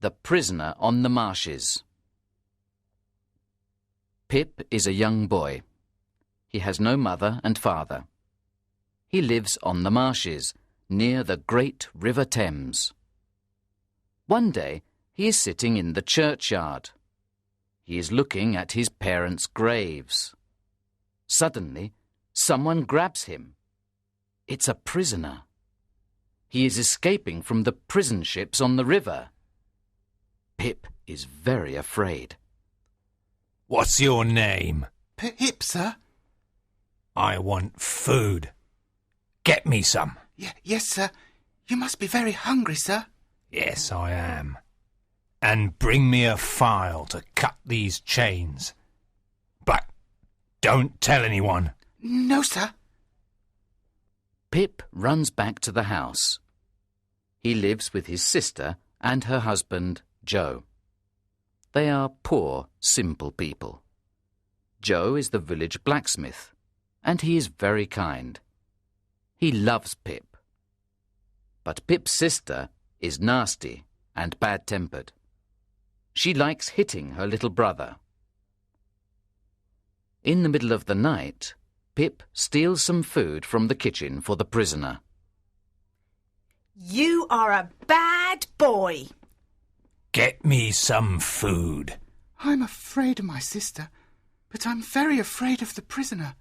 The Prisoner on the Marshes. Pip is a young boy. He has no mother and father. He lives on the marshes, near the great River Thames. One day, he is sitting in the churchyard. He is looking at his parents' graves. Suddenly, someone grabs him. It's a prisoner. He is escaping from the prison ships on the river. Pip is very afraid. What's your name? Pip, sir. I want food. Get me some. Yes, sir. You must be very hungry, sir. Yes, I am. And bring me a file to cut these chains. But don't tell anyone. No, sir. Pip runs back to the house. He lives with his sister and her husband, Joe. They are poor, simple people. Joe is the village blacksmith, and he is very kind. He loves Pip. But Pip's sister is nasty and bad-tempered. She likes hitting her little brother. In the middle of the night, Pip steals some food from the kitchen for the prisoner. You are a bad boy. Get me some food. I'm afraid of my sister, but I'm very afraid of the prisoner.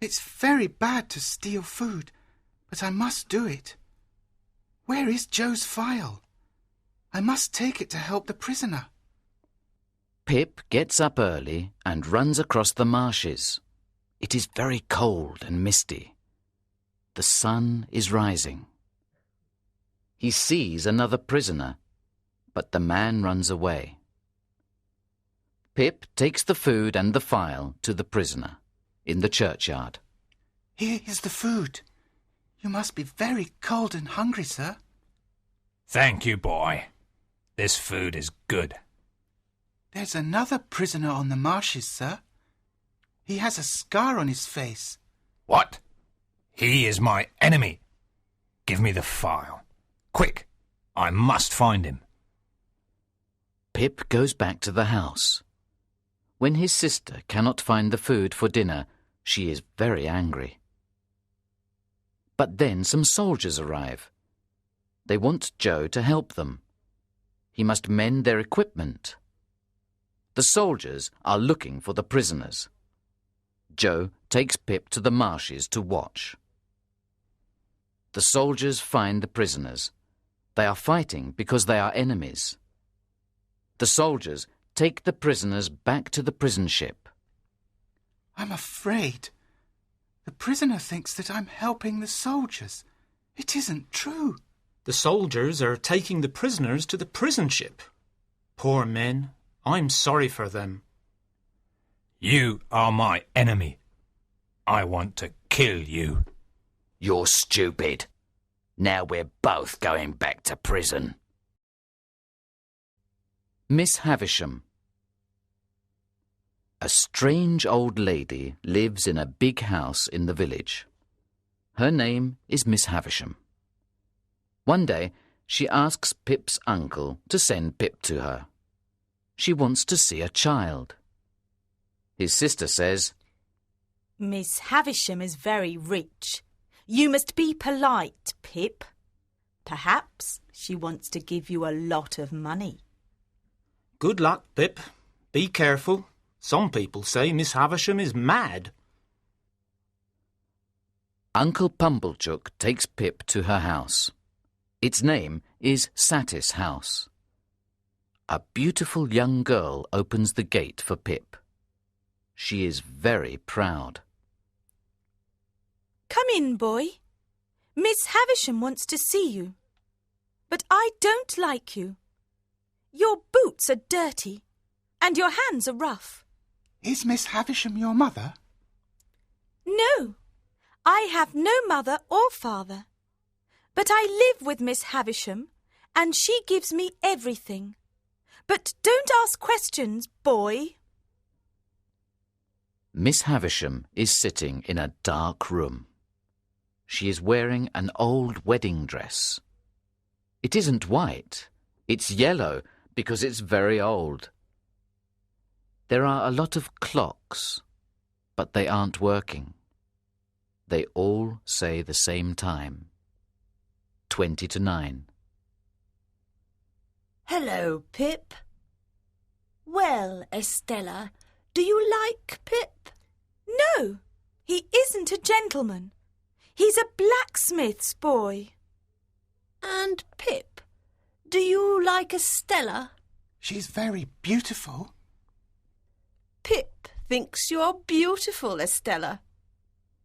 It's very bad to steal food, but I must do it. Where is Joe's file? I must take it to help the prisoner. Pip gets up early and runs across the marshes. It is very cold and misty. The sun is rising. He sees another prisoner, but the man runs away. Pip takes the food and the file to the prisoner in the churchyard. Here is the food. You must be very cold and hungry, sir. Thank you, boy. This food is good. There's another prisoner on the marshes, sir. He has a scar on his face. What? He is my enemy. Give me the file. Quick, I must find him. Pip goes back to the house. When his sister cannot find the food for dinner, she is very angry. But then some soldiers arrive. They want Joe to help them. He must mend their equipment. The soldiers are looking for the prisoners. Joe takes Pip to the marshes to watch. The soldiers find the prisoners. They are fighting because they are enemies. The soldiers take the prisoners back to the prison ship. I'm afraid. The prisoner thinks that I'm helping the soldiers. It isn't true. The soldiers are taking the prisoners to the prison ship. Poor men. I'm sorry for them. You are my enemy. I want to kill you. You're stupid. Now we're both going back to prison. Miss Havisham. A strange old lady lives in a big house in the village. Her name is Miss Havisham. One day, she asks Pip's uncle to send Pip to her. She wants to see a child. His sister says, Miss Havisham is very rich. You must be polite, Pip. Perhaps she wants to give you a lot of money. Good luck, Pip. Be careful. Some people say Miss Havisham is mad. Uncle Pumblechook takes Pip to her house. Its name is Satis House. A beautiful young girl opens the gate for Pip. She is very proud. Come in, boy. Miss Havisham wants to see you. But I don't like you. Your boots are dirty, and your hands are rough. Is Miss Havisham your mother? No, I have no mother or father. But I live with Miss Havisham, and she gives me everything. But don't ask questions, boy. Miss Havisham is sitting in a dark room. She is wearing an old wedding dress. It isn't white, It's yellow because it's very old. There are a lot of clocks, but they aren't working. They all say the same time. 20 to 9. Hello, Pip. Well, Estella, do you like Pip? No, he isn't a gentleman. He's a blacksmith's boy. And Pip, do you like Estella? She's very beautiful. Pip thinks you're beautiful, Estella.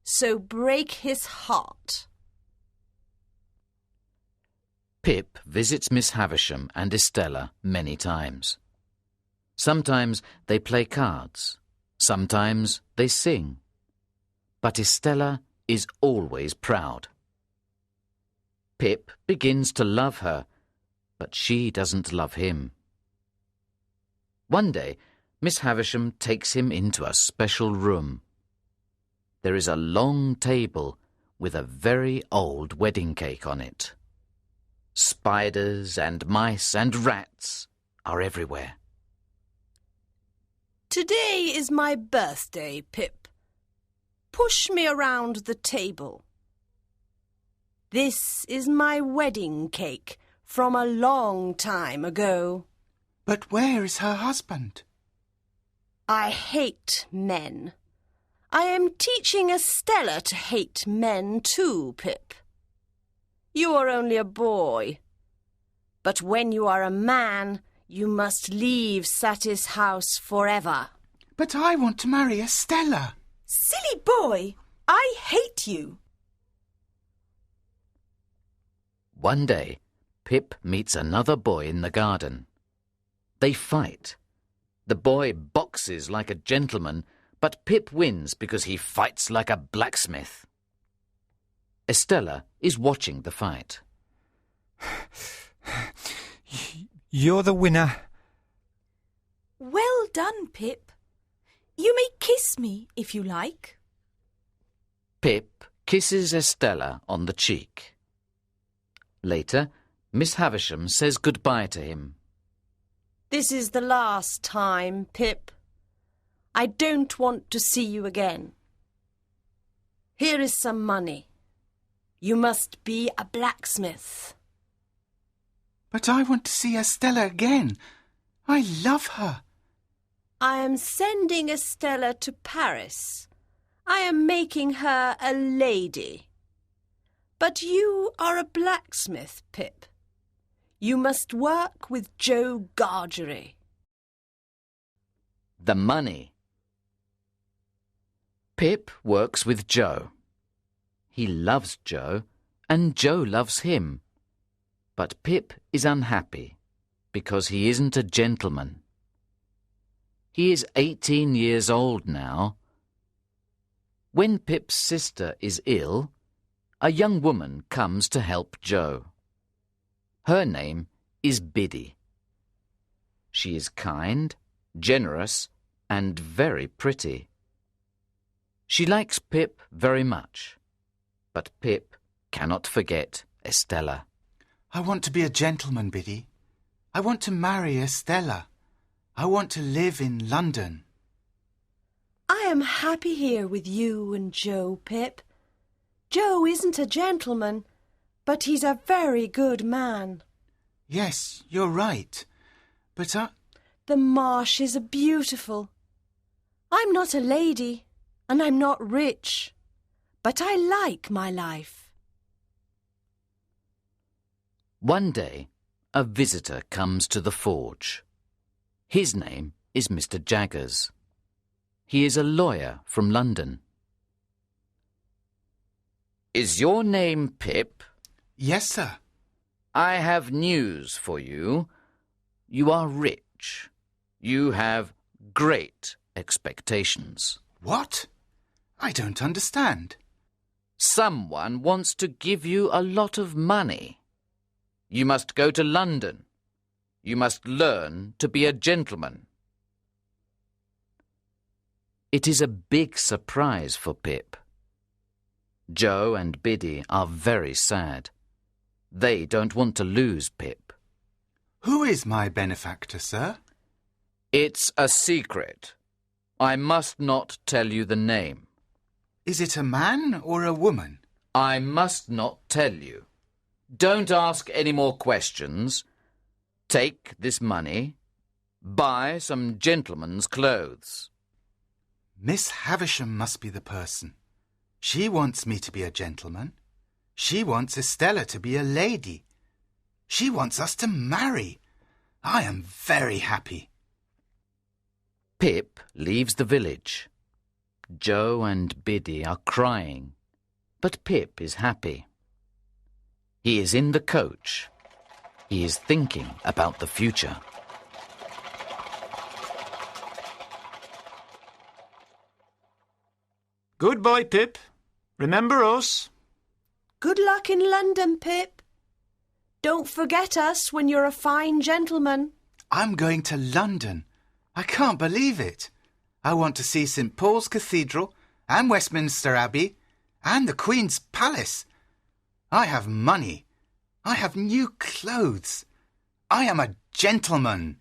So break his heart. Pip visits Miss Havisham and Estella many times. Sometimes they play cards. Sometimes they sing. But Estella is always proud. Pip begins to love her, but she doesn't love him. One day, Miss Havisham takes him into a special room. There is a long table with a very old wedding cake on it. Spiders and mice and rats are everywhere. Today is my birthday, Pip. Push me around the table. This is my wedding cake from a long time ago. But where is her husband? I hate men. I am teaching Estella to hate men too, Pip. You are only a boy. But when you are a man, you must leave Satis house forever. But I want to marry Estella. Silly boy, I hate you. One day, Pip meets another boy in the garden. They fight. The boy boxes like a gentleman, but Pip wins because he fights like a blacksmith. Estella is watching the fight. You're the winner. Well done, Pip. You may kiss me if you like. Pip kisses Estella on the cheek. Later, Miss Havisham says goodbye to him. This is the last time, Pip. I don't want to see you again. Here is some money. You must be a blacksmith. But I want to see Estella again. I love her. I am sending Estella to Paris. I am making her a lady. But you are a blacksmith, Pip. You must work with Joe Gargery. The money. Pip works with Joe. He loves Joe, and Joe loves him. But Pip is unhappy because he isn't a gentleman. He is 18 years old now. When Pip's sister is ill, a young woman comes to help Joe. Her name is Biddy. She is kind, generous, and very pretty. She likes Pip very much, but Pip cannot forget Estella. I want to be a gentleman, Biddy. I want to marry Estella. I want to live in London. I am happy here with you and Joe, Pip. Joe isn't a gentleman, but he's a very good man. Yes, you're right. But The marshes are beautiful. I'm not a lady, and I'm not rich, but I like my life. One day, a visitor comes to the forge. His name is Mr. Jaggers. He is a lawyer from London. Is your name Pip? yes, sir. I have news for you. You are rich. You have great expectations. What? I don't understand. Someone wants to give you a lot of money. You must go to London. You must learn to be a gentleman. It is a big surprise for Pip. Joe and Biddy are very sad. They don't want to lose Pip. Who is my benefactor, sir? It's a secret. I must not tell you the name. Is it a man or a woman? I must not tell you. Don't ask any more questions. Take this money. Buy some gentleman's clothes. Miss Havisham must be the person. She wants me to be a gentleman. She wants Estella to be a lady. She wants us to marry. I am very happy. Pip leaves the village. Joe and Biddy are crying, but Pip is happy. He is in the coach. He is thinking about the future. Goodbye, Pip. Remember us. Good luck in London, Pip. Don't forget us when you're a fine gentleman. I'm going to London. I can't believe it. I want to see St. Paul's Cathedral and Westminster Abbey and the Queen's Palace. I have money. I have new clothes. I am a gentleman.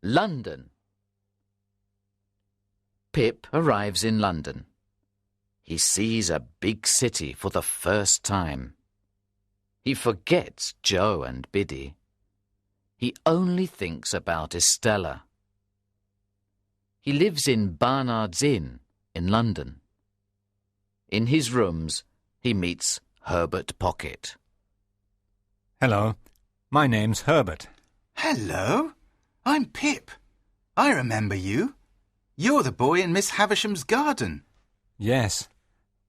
London. Pip arrives in London. He sees a big city for the first time. He forgets Joe and Biddy. He only thinks about Estella. He lives in Barnard's Inn in London. In his rooms, he meets Herbert Pocket. Hello, my name's Herbert. Hello, I'm Pip. I remember you. You're the boy in Miss Havisham's garden. Yes,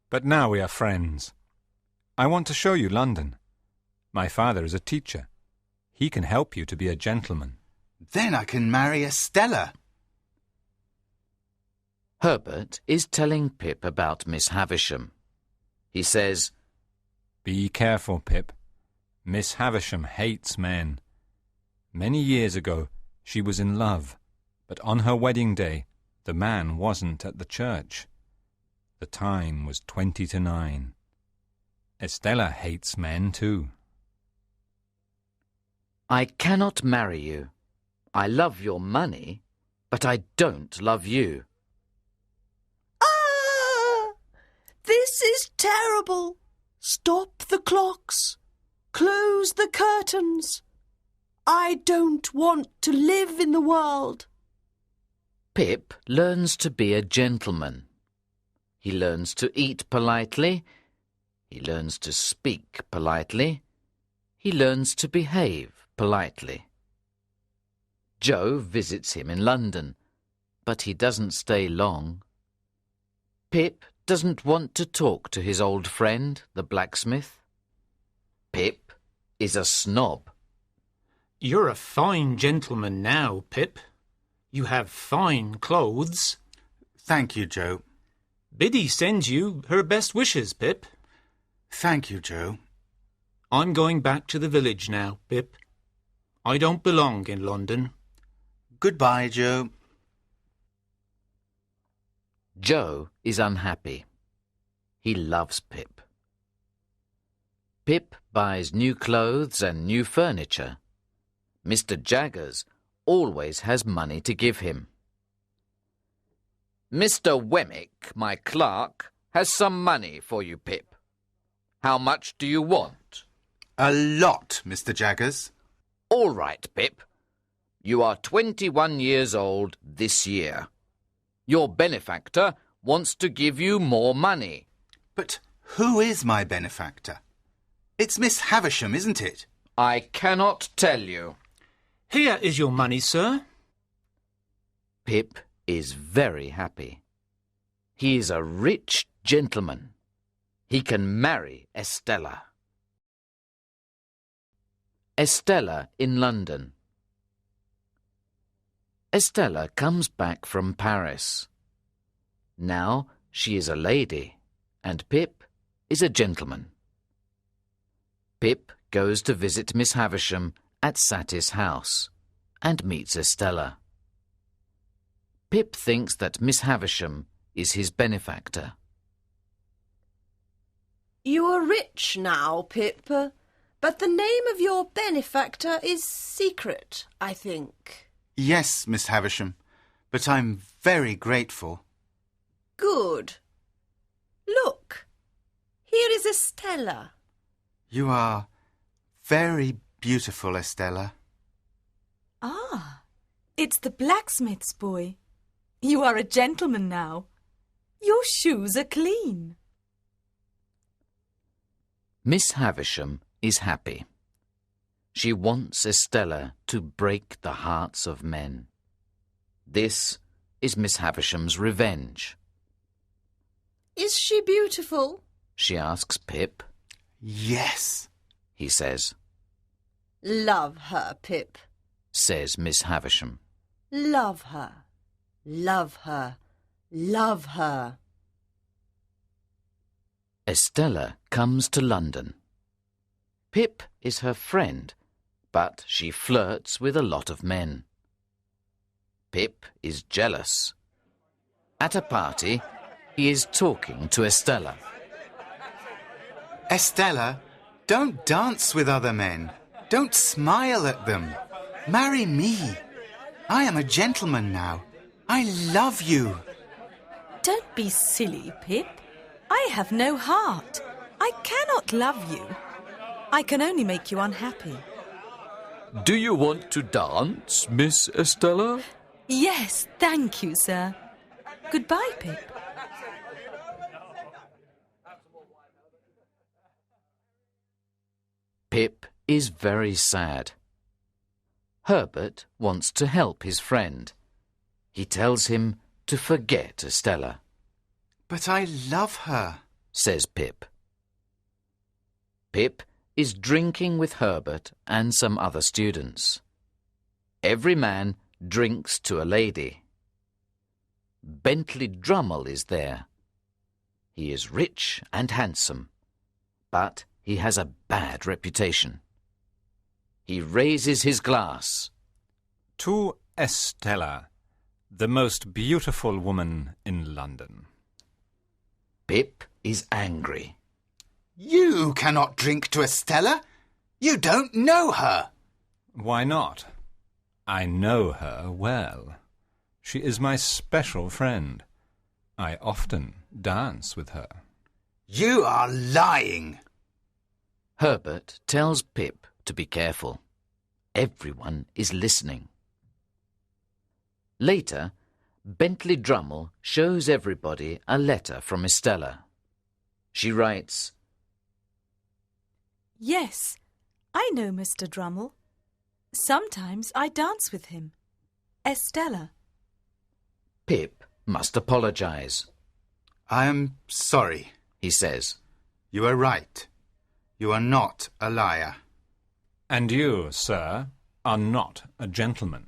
but now we are friends. I want to show you London. My father is a teacher. He can help you to be a gentleman. Then I can marry Estella. Herbert is telling Pip about Miss Havisham. He says, Be careful, Pip. Miss Havisham hates men. Many years ago, she was in love, but on her wedding day, the man wasn't at the church. The time was 20 to 9. Estella hates men too. I cannot marry you. I love your money, but I don't love you. Ah! This is terrible. Stop the clocks. Close the curtains. I don't want to live in the world. Pip learns to be a gentleman. He learns to eat politely. He learns to speak politely. He learns to behave politely. Joe visits him in London, but he doesn't stay long. Pip doesn't want to talk to his old friend, the blacksmith. Pip is a snob. You're a fine gentleman now, Pip. You have fine clothes. Thank you, Joe. Biddy sends you her best wishes, Pip. Thank you, Joe. I'm going back to the village now, Pip. I don't belong in London. Goodbye, Joe. Joe is unhappy. He loves Pip. Pip buys new clothes and new furniture. Mr. Jaggers always has money to give him. Mr. Wemmick, my clerk, has some money for you, Pip. How much do you want? A lot, Mr. Jaggers. All right, Pip. You are 21 years old this year. Your benefactor wants to give you more money. But who is my benefactor? It's Miss Havisham, isn't it? I cannot tell you. Here is your money, sir. Pip is very happy. He is a rich gentleman. He can marry Estella. Estella in London. Estella comes back from Paris. Now she is a lady, and Pip is a gentleman. Pip goes to visit Miss Havisham at Satis house and meets Estella. Pip thinks that Miss Havisham is his benefactor. You are rich now, Pip, But the name of your benefactor is secret, I think. Yes, Miss Havisham, but I'm very grateful. Good. Look, here is Estella. You are very beautiful, Estella. Ah, it's the blacksmith's boy. You are a gentleman now. Your shoes are clean. Miss Havisham is happy. She wants Estella to break the hearts of men. This is Miss Havisham's revenge. Is she beautiful? She asks Pip. Yes. He says, Love her, Pip. says Miss Havisham. Love her. Love her. Love her. Estella comes to London. Pip is her friend, but she flirts with a lot of men. Pip is jealous. At a party, he is talking to Estella. Estella, don't dance with other men. Don't smile at them. Marry me. I am a gentleman now. I love you. Don't be silly, Pip. I have no heart. I cannot love you. I can only make you unhappy. Do you want to dance, Miss Estella? Yes, thank you, sir. Goodbye, Pip. Pip is very sad. Herbert wants to help his friend. He tells him to forget Estella, But I love her. says Pip. Pip is drinking with Herbert and some other students. Every man drinks to a lady. Bentley Drummle is there. He is rich and handsome, but he has a bad reputation. He raises his glass. To Estella, the most beautiful woman in London. Pip is angry. You cannot drink to Estella. You don't know her. Why not? I know her well. She is my special friend. I often dance with her. You are lying. Herbert tells Pip to be careful. Everyone is listening. Later, Bentley Drummle shows everybody a letter from Estella. She writes, Yes, I know Mr. Drummle. Sometimes I dance with him. Estella. Pip must apologize, I am sorry. he says. You are right. You are not a liar. And you, sir, are not a gentleman.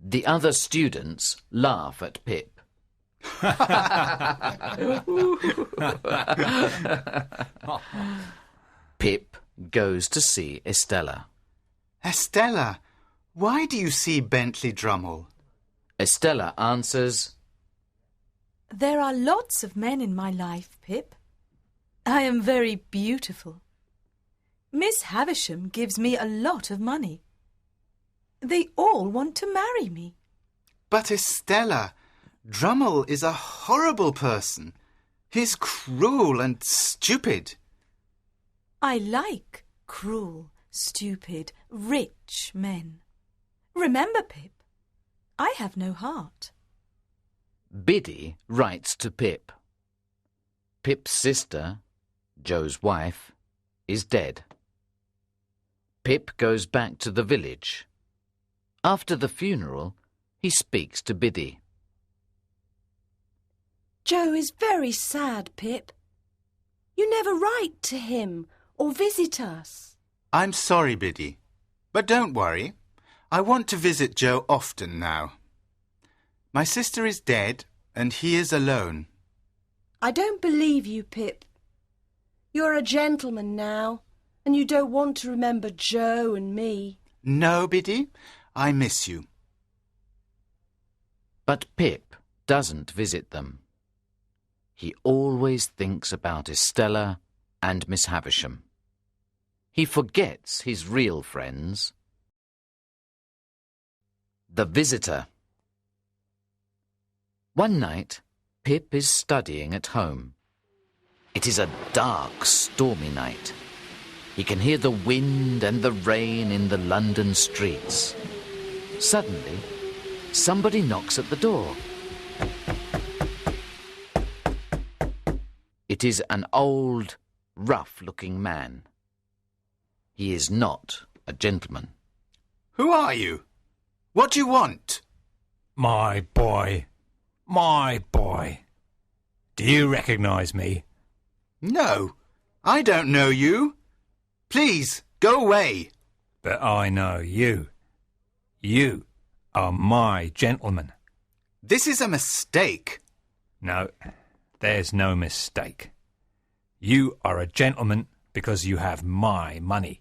The other students laugh at Pip. Pip goes to see Estella. Estella, why do you see Bentley Drummle? Estella answers, There are lots of men in my life, Pip. I am very beautiful. Miss Havisham gives me a lot of money. They all want to marry me. But Estella, Drummle is a horrible person. He's cruel and stupid. I like cruel, stupid, rich men. Remember, Pip, I have no heart. Biddy writes to Pip. Pip's sister, Joe's wife, is dead. Pip goes back to the village. After the funeral, he speaks to Biddy. Joe is very sad, Pip. You never write to him or visit us. I'm sorry, Biddy, but don't worry. I want to visit Joe often now. My sister is dead and he is alone. I don't believe you, Pip. You're a gentleman now, and you don't want to remember Joe and me. No, Biddy, I miss you. But Pip doesn't visit them. He always thinks about Estella and Miss Havisham. he forgets his real friends. The Visitor. One night, Pip is studying at home. It is a dark, stormy night. He can hear the wind and the rain in the London streets. Suddenly, somebody knocks at the door. It is an old, rough-looking man. He is not a gentleman. Who are you? What do you want? My boy. My boy. Do you recognise me? No, I don't know you. Please, go away. But I know you. You are my gentleman. This is a mistake. No, there's no mistake. You are a gentleman because you have my money.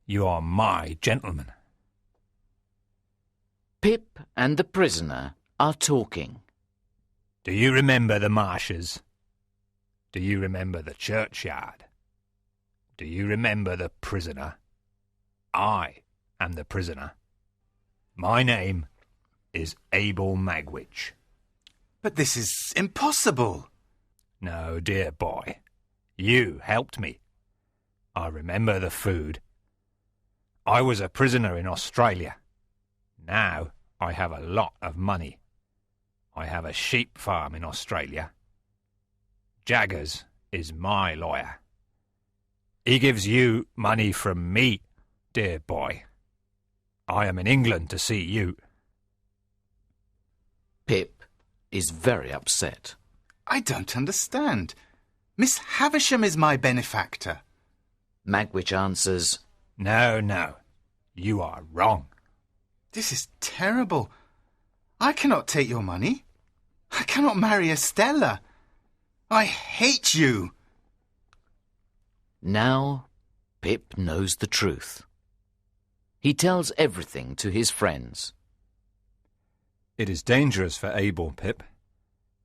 You are my gentleman. Pip and the prisoner are talking. Do you remember the marshes? Do you remember the churchyard? Do you remember the prisoner? I am the prisoner. My name is Abel Magwitch. But this is impossible. No, dear boy. You helped me. I remember the food. I was a prisoner in Australia. Now I have a lot of money. I have a sheep farm in Australia. Jaggers is my lawyer. He gives you money from me, dear boy. I am in England to see you. Pip is very upset. I don't understand. Miss Havisham is my benefactor. Magwitch answers, No, no. You are wrong. This is terrible. I cannot take your money. I cannot marry Estella. I hate you. Now Pip knows the truth. He tells everything to his friends. It is dangerous for Abel, Pip.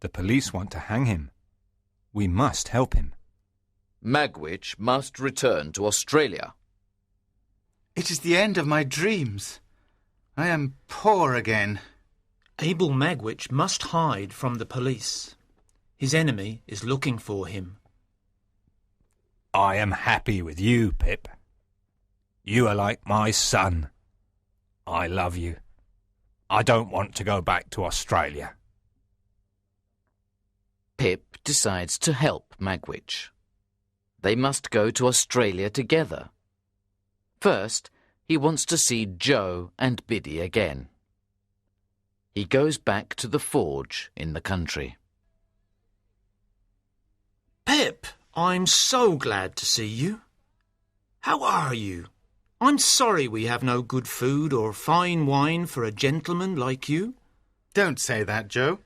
The police want to hang him. We must help him. Magwitch must return to Australia. It is the end of my dreams. I am poor again. Abel Magwitch must hide from the police. His enemy is looking for him. I am happy with you, Pip. You are like my son. I love you. I don't want to go back to Australia. Pip decides to help Magwitch. They must go to Australia together. First, he wants to see Joe and Biddy again. He goes back to the forge in the country. Pip, I'm so glad to see you. How are you? I'm sorry we have no good food or fine wine for a gentleman like you. Don't say that, Joe.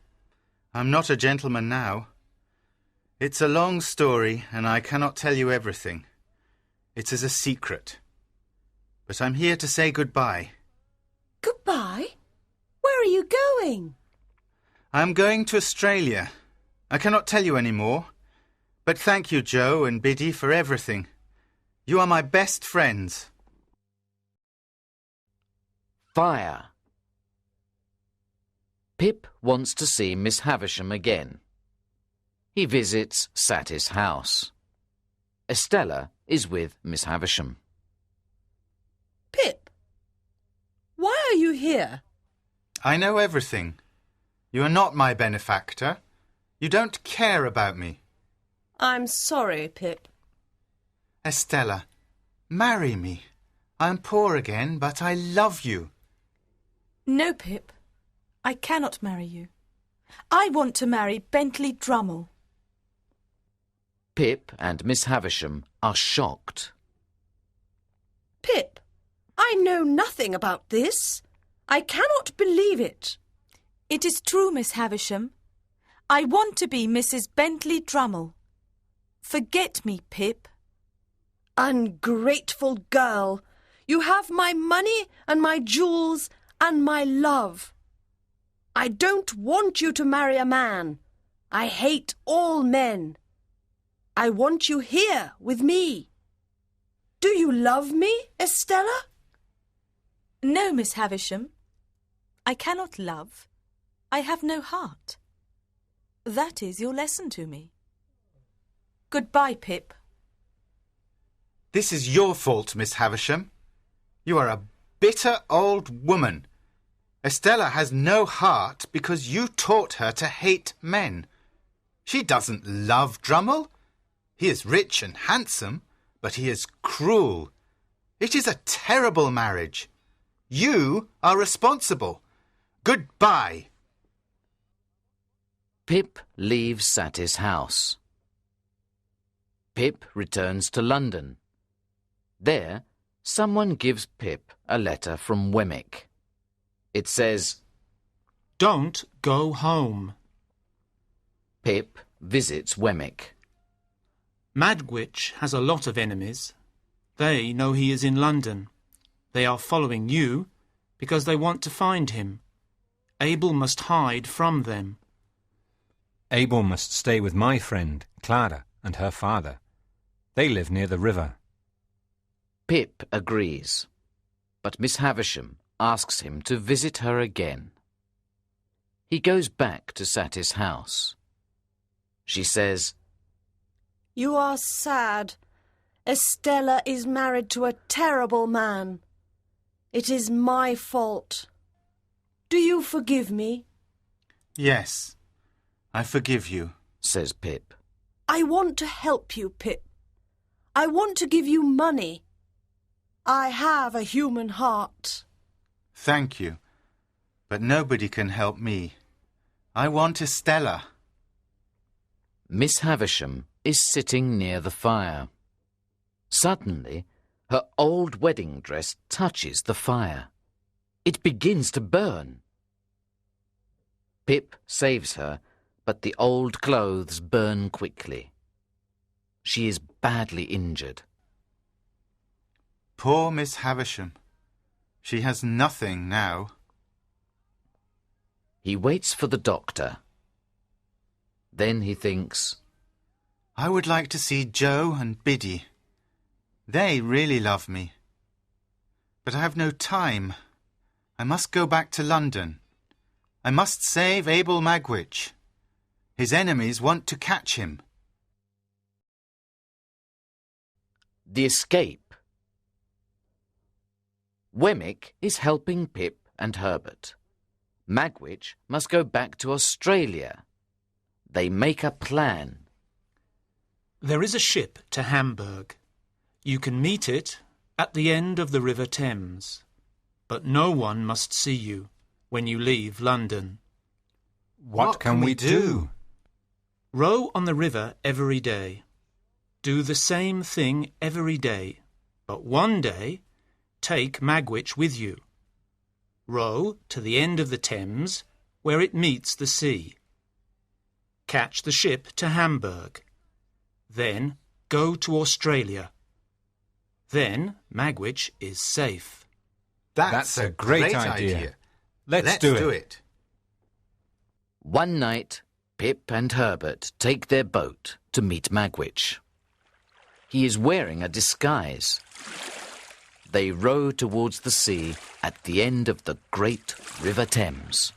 I'm not a gentleman now. It's a long story, and I cannot tell you everything. It is a secret. But I'm here to say goodbye. Goodbye? Where are you going? I'm going to Australia. I cannot tell you any more. But thank you, Joe and Biddy, for everything. You are my best friends. Fire. Pip wants to see Miss Havisham again. He visits Satis' house. Estella is with Miss Havisham. Pip, why are you here? I know everything. You are not my benefactor. You don't care about me. I'm sorry, Pip. Estella, marry me. I'm poor again, but I love you. No, Pip. I cannot marry you. I want to marry Bentley Drummle. Pip and Miss Havisham are shocked. Pip, I know nothing about this. I cannot believe it. It is true, Miss Havisham. I want to be Mrs. Bentley Drummle. Forget me, Pip. Ungrateful girl. You have my money and my jewels and my love. I don't want you to marry a man. I hate all men. I want you here with me. Do you love me, Estella? No, Miss Havisham. I cannot love. I have no heart. That is your lesson to me. Goodbye, Pip. This is your fault, Miss Havisham. You are a bitter old woman. Estella has no heart because you taught her to hate men. She doesn't love Drummle. He is rich and handsome, but he is cruel. It is a terrible marriage. You are responsible. Goodbye. Pip leaves Satis' house. Pip returns to London. There, someone gives Pip a letter from Wemmick. It says, Don't go home. Pip visits Wemmick. Magwitch has a lot of enemies. They know he is in London. They are following you because they want to find him. Abel must hide from them. Abel must stay with my friend, Clara, and her father. They live near the river. Pip agrees, but Miss Havisham asks him to visit her again. He goes back to Satis' house. She says, You are sad. Estella is married to a terrible man. It is my fault. Do you forgive me? Yes, I forgive you, says Pip. I want to help you, Pip. I want to give you money. I have a human heart. Thank you, but nobody can help me. I want Estella. Miss Havisham is sitting near the fire. Suddenly, her old wedding dress touches the fire. It begins to burn. Pip saves her, but the old clothes burn quickly. She is badly injured. Poor Miss Havisham. She has nothing now. He waits for the doctor. Then he thinks, I would like to see Joe and Biddy. They really love me. But I have no time. I must go back to London. I must save Abel Magwitch. His enemies want to catch him. The escape. Wemmick is helping Pip and Herbert. Magwitch must go back to Australia. They make a plan. There is a ship to Hamburg. You can meet it at the end of the River Thames. But no one must see you when you leave London. What can we do? Row on the river every day. Do the same thing every day. But one day, take Magwitch with you. Row to the end of the Thames where it meets the sea. Catch the ship to Hamburg. Then go to Australia. Then Magwitch is safe. That's a great idea. Let's do it. One night, Pip and Herbert take their boat to meet Magwitch. He is wearing a disguise. They row towards the sea at the end of the great River Thames.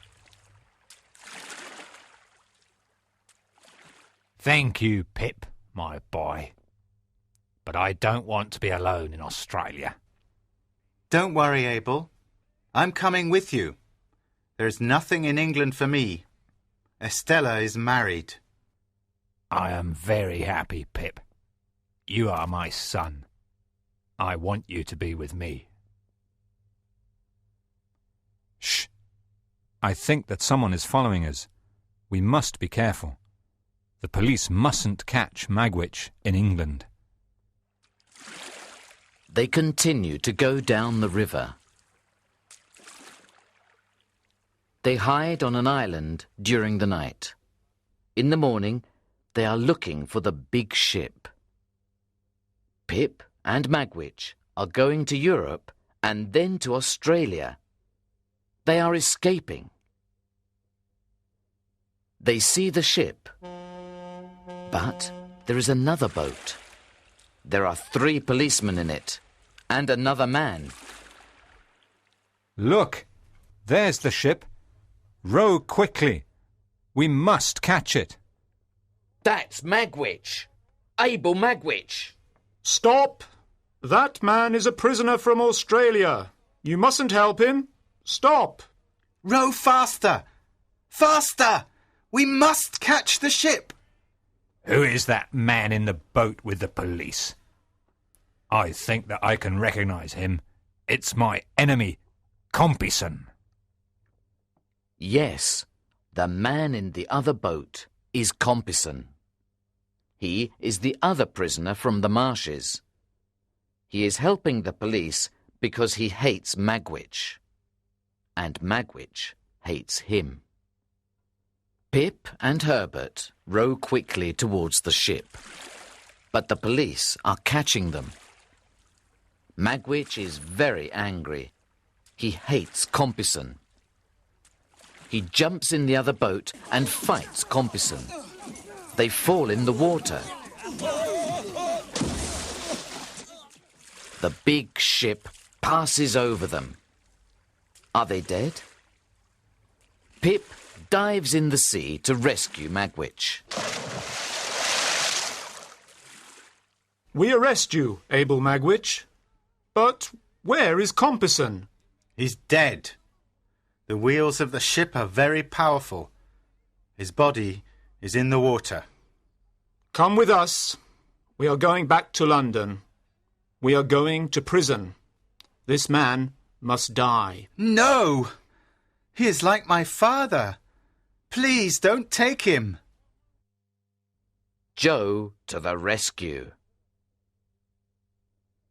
Thank you, Pip, my boy. But I don't want to be alone in Australia. Don't worry, Abel. I'm coming with you. There is nothing in England for me. Estella is married. I am very happy, Pip. You are my son. I want you to be with me. Shh! I think that someone is following us. We must be careful. The police mustn't catch Magwitch in England. They continue to go down the river. They hide on an island during the night. In the morning, they are looking for the big ship. Pip and Magwitch are going to Europe and then to Australia. They are escaping. They see the ship. But there is another boat. There are 3 policemen in it, and another man. Look, there's the ship. Row quickly. We must catch it. That's Magwitch. Abel Magwitch. Stop! That man is a prisoner from Australia. You mustn't help him. Stop! Row faster! Faster! We must catch the ship! Who is that man in the boat with the police? I think that I can recognise him. It's my enemy, Compeyson. Yes, the man in the other boat is Compeyson. He is the other prisoner from the marshes. He is helping the police because he hates Magwitch. And Magwitch hates him. Pip and Herbert row quickly towards the ship, but the police are catching them. Magwitch is very angry. He hates Compeyson. He jumps in the other boat and fights Compeyson. They fall in the water. The big ship passes over them. Are they dead? Pip dives in the sea to rescue Magwitch. We arrest you, Abel Magwitch. But where is Compeyson? He's dead. The wheels of the ship are very powerful. His body is in the water. Come with us. We are going back to London. We are going to prison. This man must die. No! He is like my father. Please don't take him. Joe to the rescue.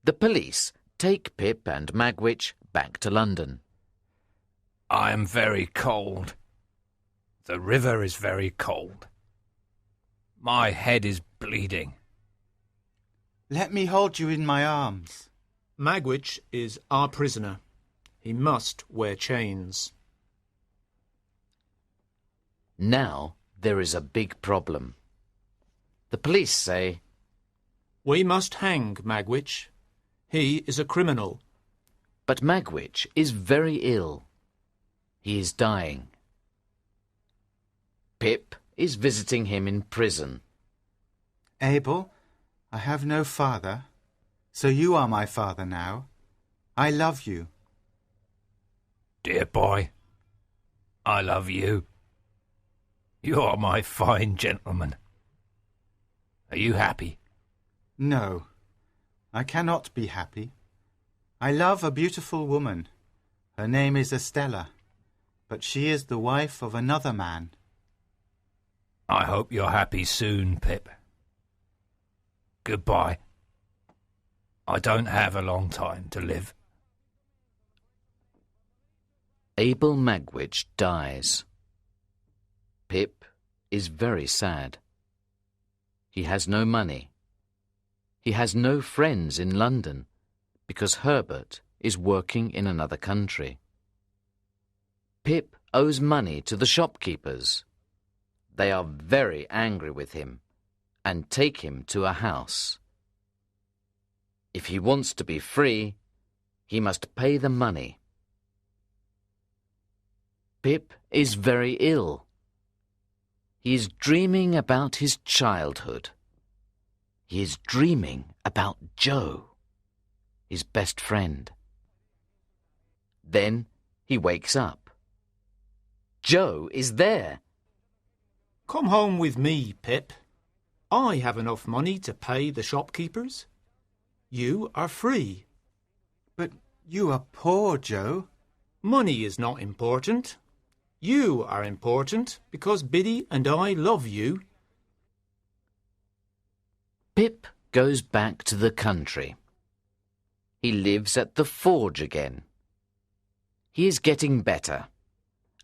The police take Pip and Magwitch back to London. I am very cold. The river is very cold. My head is bleeding. Let me hold you in my arms. Magwitch is our prisoner. He must wear chains. Now there is a big problem. The police say, We must hang Magwitch. He is a criminal. but Magwitch is very ill. He is dying. Pip is visiting him in prison. Abel, I have no father, so you are my father now. I love you. Dear boy, I love you. You are my fine gentleman. Are you happy? No, I cannot be happy. I love a beautiful woman. Her name is Estella, but she is the wife of another man. I hope you're happy soon, Pip. Goodbye. I don't have a long time to live. Abel Magwitch dies. Pip is very sad. He has no money. He has no friends in London because Herbert is working in another country. Pip owes money to the shopkeepers. They are very angry with him and take him to a house. If he wants to be free, he must pay the money. Pip is very ill. He is dreaming about his childhood. He is dreaming about Joe, his best friend. Then he wakes up. Joe is there. Come home with me, Pip. I have enough money to pay the shopkeepers. You are free. But you are poor, Joe. Money is not important. You are important because Biddy and I love you. Pip goes back to the country. He lives at the forge again. He is getting better,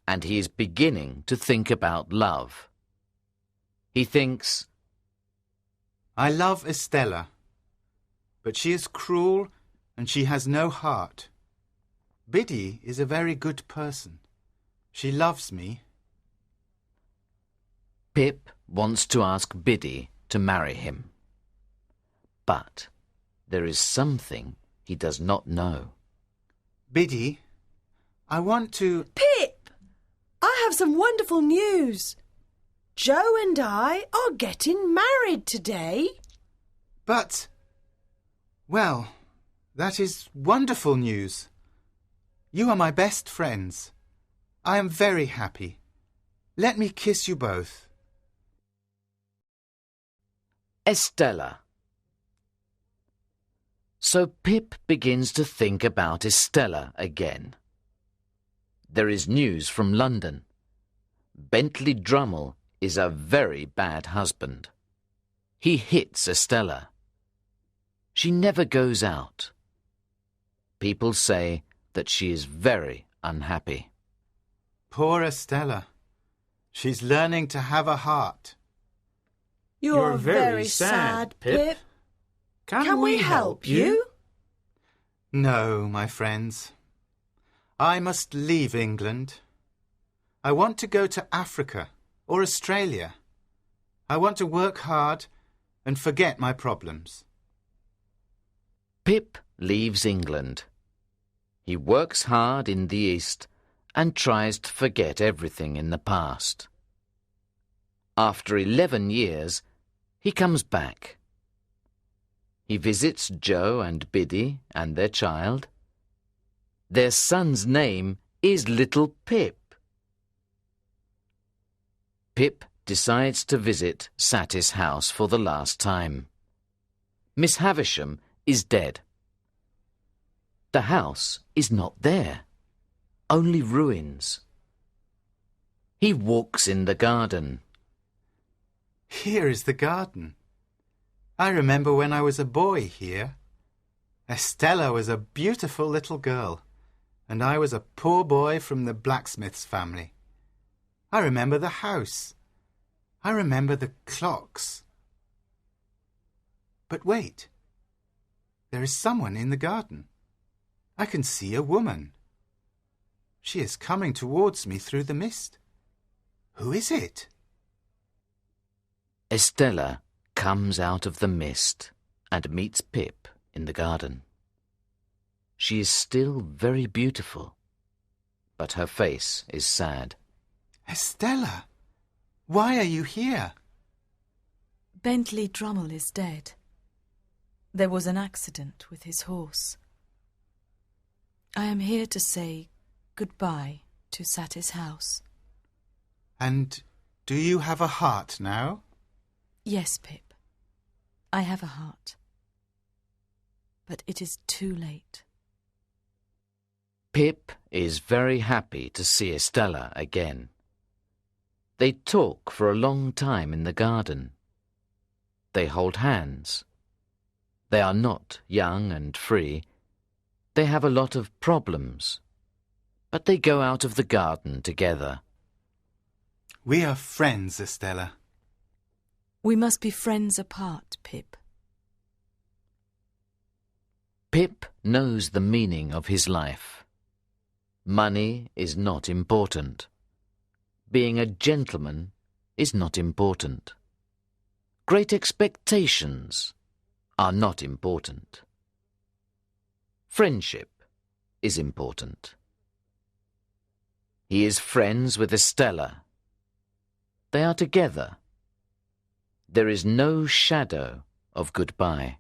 and he is beginning to think about love. He thinks, I love Estella, but she is cruel and she has no heart. Biddy is a very good person. She loves me. Pip wants to ask Biddy to marry him. But there is something he does not know. Biddy, I want to... Pip! I have some wonderful news. Joe and I are getting married today. But... Well, that is wonderful news. You are my best friends. I am very happy. Let me kiss you both. Estella. So Pip begins to think about Estella again. There is news from London. Bentley Drummle is a very bad husband. He hits Estella. She never goes out. People say that she is very unhappy. Poor Estella. She's learning to have a heart. You're very sad, Pip. Can we help you? No, my friends. I must leave England. I want to go to Africa or Australia. I want to work hard and forget my problems. Pip leaves England. He works hard in the East and tries to forget everything in the past. After 11 years, he comes back. He visits Joe and Biddy and their child. Their son's name is Little Pip. Pip decides to visit Satis' house for the last time. Miss Havisham is dead. The house is not there, only ruins. He walks in the garden. Here is the garden. I remember when I was a boy here. Estella was a beautiful little girl, and I was a poor boy from the blacksmith's family. I remember the house. I remember the clocks. But wait. There is someone in the garden. I can see a woman. She is coming towards me through the mist. Who is it? Estella comes out of the mist and meets Pip in the garden. She is still very beautiful, but her face is sad. Estella, why are you here? Bentley Drummle is dead. There was an accident with his horse. I am here to say goodbye to Satis' house. And do you have a heart now? Yes, Pip. I have a heart. But it is too late. Pip is very happy to see Estella again. They talk for a long time in the garden. They hold hands. They are not young and free. They have a lot of problems. But they go out of the garden together. We are friends, Estella. We must be friends apart, Pip. Pip knows the meaning of his life. Money is not important. Being a gentleman is not important. Great expectations are not important. Friendship is important. He is friends with Estella. They are together. There is no shadow of goodbye.